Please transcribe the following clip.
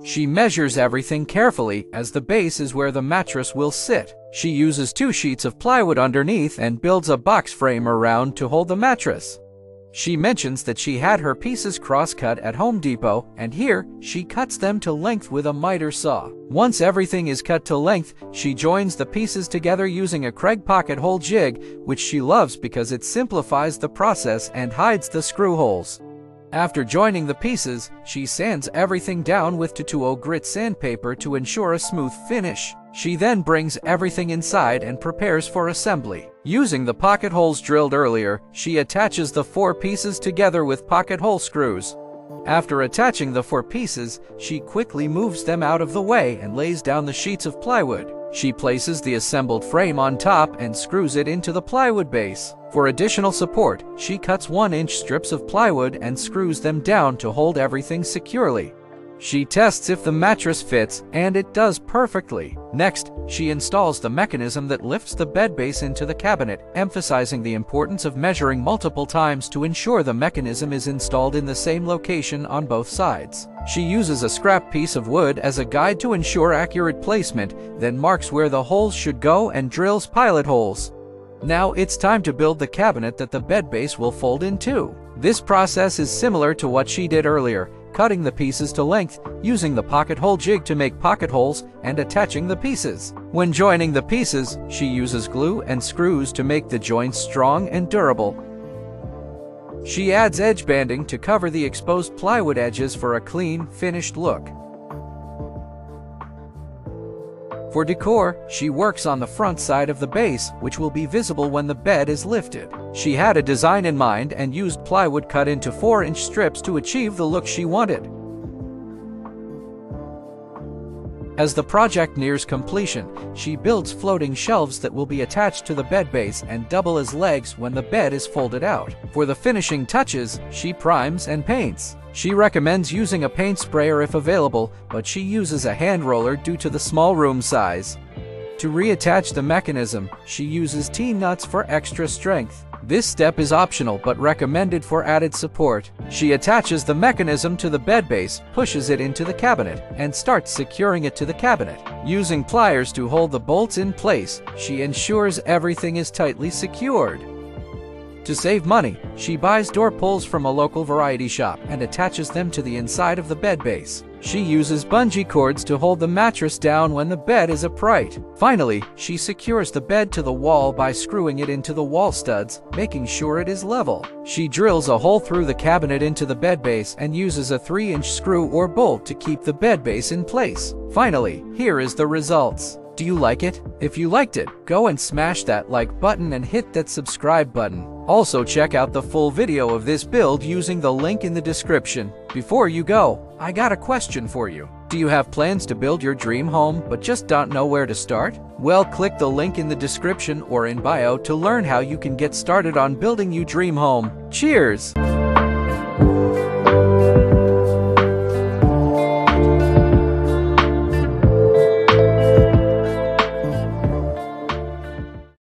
She measures everything carefully, as the base is where the mattress will sit. She uses 2 sheets of plywood underneath and builds a box frame around to hold the mattress. She mentions that she had her pieces cross-cut at Home Depot, and here she cuts them to length with a miter saw. Once everything is cut to length, she joins the pieces together using a Craig pocket hole jig, which she loves because it simplifies the process and hides the screw holes. After joining the pieces, she sands everything down with 220 grit sandpaper to ensure a smooth finish. She then brings everything inside and prepares for assembly. Using the pocket holes drilled earlier, she attaches the 4 pieces together with pocket hole screws. After attaching the 4 pieces, she quickly moves them out of the way and lays down the sheets of plywood. She places the assembled frame on top and screws it into the plywood base. For additional support, she cuts 1-inch strips of plywood and screws them down to hold everything securely. She tests if the mattress fits, and it does perfectly. Next, she installs the mechanism that lifts the bed base into the cabinet, emphasizing the importance of measuring multiple times to ensure the mechanism is installed in the same location on both sides. She uses a scrap piece of wood as a guide to ensure accurate placement, then marks where the holes should go and drills pilot holes. Now it's time to build the cabinet that the bed base will fold into. This process is similar to what she did earlier, cutting the pieces to length, using the pocket hole jig to make pocket holes, and attaching the pieces. When joining the pieces, she uses glue and screws to make the joints strong and durable. She adds edge banding to cover the exposed plywood edges for a clean, finished look. For decor, she works on the front side of the base, which will be visible when the bed is lifted. She had a design in mind and used plywood cut into 4-inch strips to achieve the look she wanted. As the project nears completion, she builds floating shelves that will be attached to the bed base and double as legs when the bed is folded out. For the finishing touches, she primes and paints. She recommends using a paint sprayer if available, but she uses a hand roller due to the small room size. To reattach the mechanism, she uses T-nuts for extra strength. This step is optional but recommended for added support. She attaches the mechanism to the bed base, pushes it into the cabinet, and starts securing it to the cabinet. Using pliers to hold the bolts in place, she ensures everything is tightly secured. To save money, she buys door pulls from a local variety shop and attaches them to the inside of the bed base. She uses bungee cords to hold the mattress down when the bed is upright. Finally, she secures the bed to the wall by screwing it into the wall studs, making sure it is level. She drills a hole through the cabinet into the bed base and uses a 3-inch screw or bolt to keep the bed base in place. Finally, here is the results. Do you like it? If you liked it, go and smash that like button and hit that subscribe button. Also check out the full video of this build using the link in the description. Before you go, I got a question for you. Do you have plans to build your dream home but just don't know where to start? Well, click the link in the description or in bio to learn how you can get started on building your dream home. Cheers!